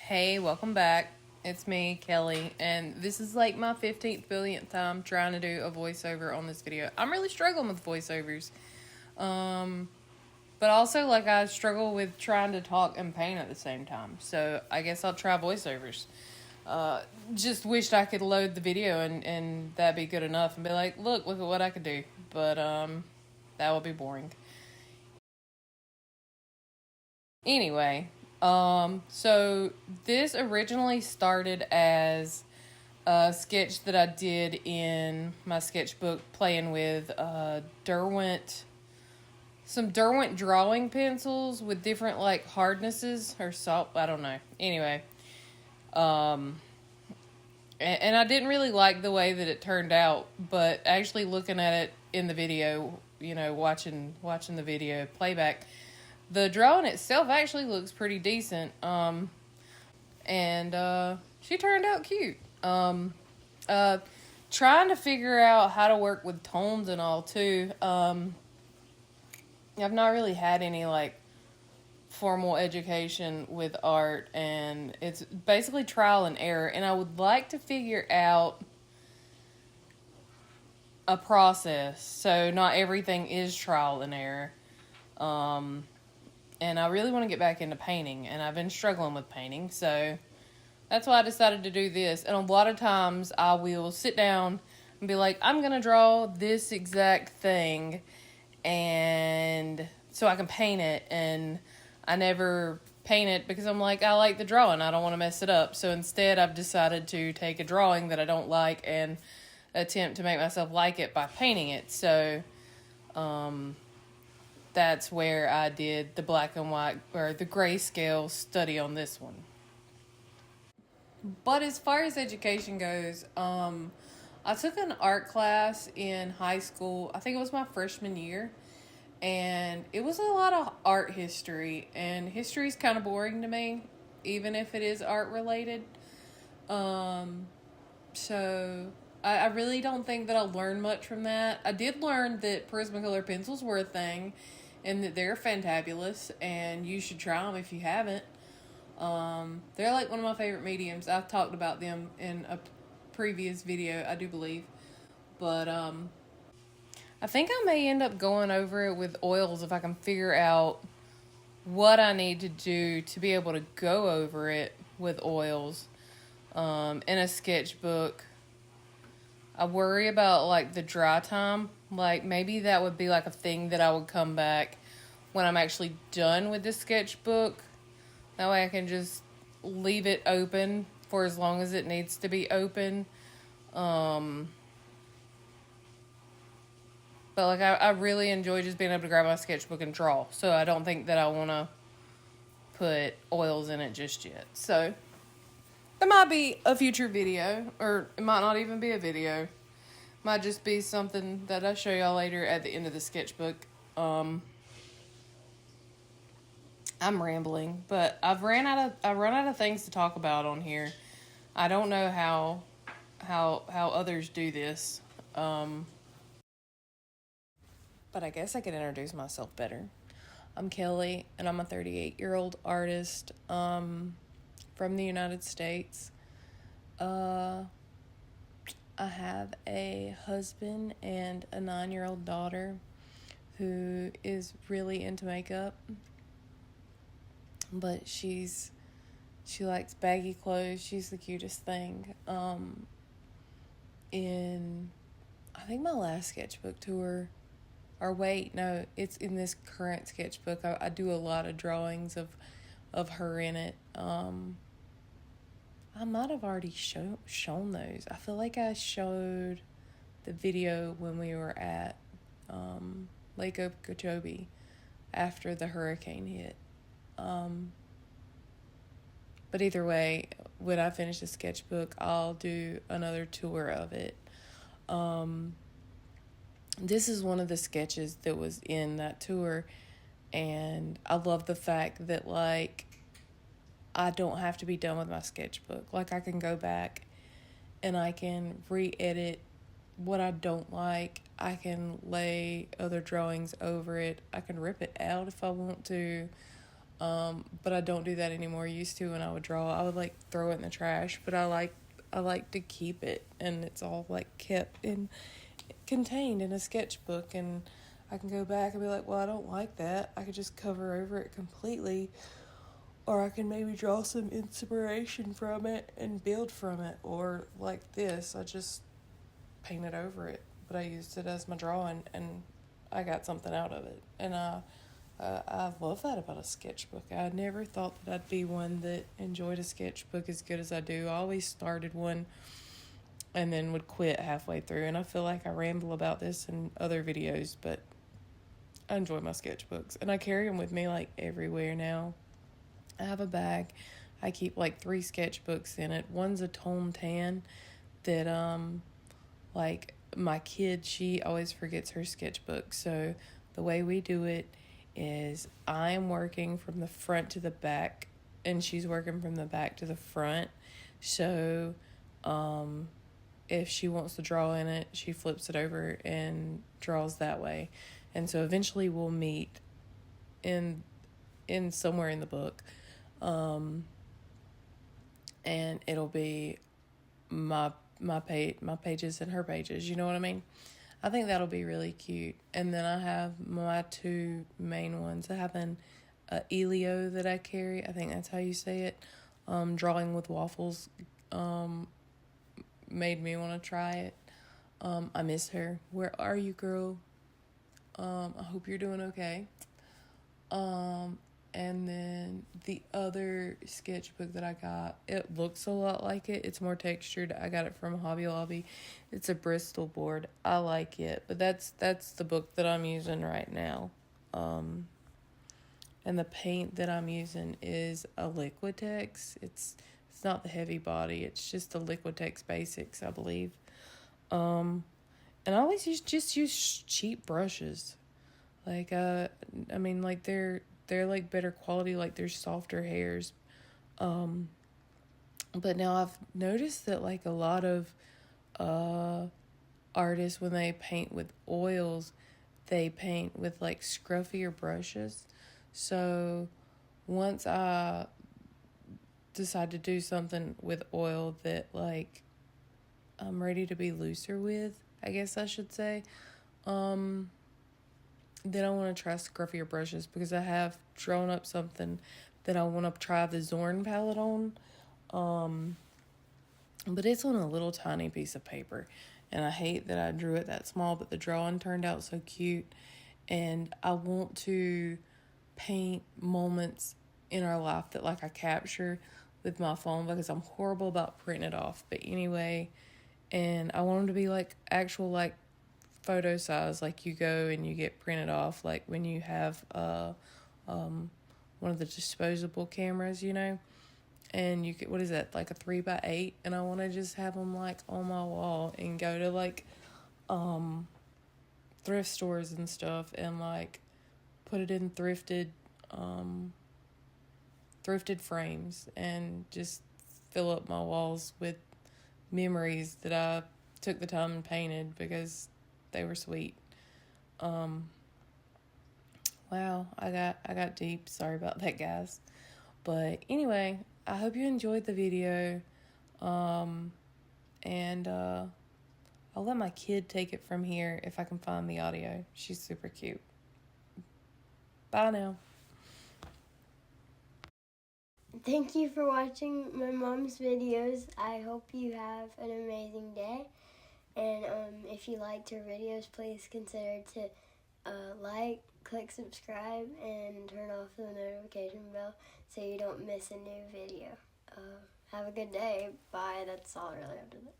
Hey, welcome back. It's me, Kelly, and this is like my 15th billionth time trying to do a voiceover on this video. I'm really struggling with voiceovers. But also, like, I struggle with trying to talk and paint at the same time. So, I guess I'll try voiceovers. Just wished I could load the video and that'd be good enough and be like, look at what I could do. But, that would be boring. Anyway, so this originally started as a sketch that I did in my sketchbook playing with some Derwent drawing pencils with different like hardnesses or salt. I don't know. Anyway, and I didn't really like the way that it turned out, but actually looking at it in the video, watching the video playback, the drawing itself actually looks pretty decent. And she turned out cute. Trying to figure out how to work with tones and all too. I've not really had any like formal education with art, and it's basically trial and error. And I would like to figure out a process so not everything is trial and error. And I really want to get back into painting, and I've been struggling with painting, so that's why I decided to do this. And a lot of times I will sit down and be like, I'm going to draw this exact thing, and so I can paint it, and I never paint it because I'm like, I like the drawing, I don't want to mess it up. So instead I've decided to take a drawing that I don't like and attempt to make myself like it by painting it. So, that's where I did the black and white or the grayscale study on this one. But as far as education goes, I took an art class in high school. I think it was my freshman year. And it was a lot of art history. And history is kind of boring to me, even if it is art related. So I really don't think that I learned much from that. I did learn that Prismacolor pencils were a thing, and that they're fantabulous, and you should try them if you haven't. They're like one of my favorite mediums. I've talked about them in a previous video, I do believe. But I think I may end up going over it with oils if I can figure out what I need to do to be able to go over it with oils in a sketchbook. I worry about like the dry time. Like maybe that would be like a thing that I would come back when I'm actually done with the sketchbook. That way I can just leave it open for as long as it needs to be open. But like I really enjoy just being able to grab my sketchbook and draw. So I don't think that I want to put oils in it just yet. So there might be a future video, or it might not even be a video. Might just be something that I show y'all later at the end of the sketchbook. I'm rambling, but I've run out of things to talk about on here. I don't know how others do this. But I guess I could introduce myself better. I'm Kelly, and I'm a 38-year-old artist from the United States. I have a husband and a 9-year-old daughter who is really into makeup. But she likes baggy clothes. She's the cutest thing. In I think my last sketchbook tour, or wait, no, it's in this current sketchbook. I do a lot of drawings of her in it. I might have already shown those. I feel like I showed the video when we were at Lake Okeechobee after the hurricane hit. But either way, when I finish the sketchbook, I'll do another tour of it. This is one of the sketches that was in that tour, and I love the fact that, like, I don't have to be done with my sketchbook. Like, I can go back and I can re-edit what I don't like. I can lay other drawings over it. I can rip it out if I want to. But I don't do that anymore. I used to when I would draw. I would like throw it in the trash, but I like to keep it, and it's all like kept in contained in a sketchbook, and I can go back and be like, well, I don't like that. I could just cover over it completely, or I can maybe draw some inspiration from it and build from it, or like this, I just painted over it, but I used it as my drawing, and I got something out of it, and I love that about a sketchbook. I never thought that I'd be one that enjoyed a sketchbook as good as I do. I always started one and then would quit halfway through. And I feel like I ramble about this in other videos, but I enjoy my sketchbooks. And I carry them with me like everywhere now. I have a bag. I keep like 3 sketchbooks in it. One's a tone tan that, like my kid, she always forgets her sketchbook. So the way we do it is I'm working from the front to the back and she's working from the back to the front. So, if she wants to draw in it, she flips it over and draws that way. And so eventually we'll meet in somewhere in the book. And it'll be my pages and her pages, you know what I mean? I think that'll be really cute. And then I have my 2 main ones. I have an Elio that I carry. I think that's how you say it. Drawing with waffles made me want to try it. I miss her. Where are you, girl? I hope you're doing okay. And then the other sketchbook that I got, it looks a lot like it. It's more textured. I got it from Hobby Lobby. It's a Bristol board. I like it, but that's the book that I'm using right now. And the paint that I'm using is a Liquitex. It's not the heavy body. It's just the Liquitex Basics, I believe. And I always just use cheap brushes. Like I mean, like they're like better quality, like they're softer hairs. But now I've noticed that like a lot of artists, when they paint with oils, they paint with like scruffier brushes. So once I decide to do something with oil that like I'm ready to be looser with, I guess I should say, then I want to try scruffier brushes, because I have drawn up something that I want to try the Zorn palette on. But it's on a little tiny piece of paper, and I hate that I drew it that small, but the drawing turned out so cute. And I want to paint moments in our life that like I capture with my phone, because I'm horrible about printing it off. But anyway, and I want them to be like actual like photo size, like you go and you get printed off, like when you have one of the disposable cameras, you know, and you get, what is that, like a 3x8, and I want to just have them like on my wall and go to like thrift stores and stuff and like put it in thrifted frames and just fill up my walls with memories that I took the time and painted because they were sweet. Wow, I got deep. Sorry about that, guys. But anyway, I hope you enjoyed the video. And I'll let my kid take it from here if I can find the audio. She's super cute. Bye now. Thank you for watching my mom's videos. I hope you have an amazing day. And if you liked her videos, please consider to like, click subscribe, and turn off the notification bell so you don't miss a new video. Have a good day. Bye. That's all I really have to say.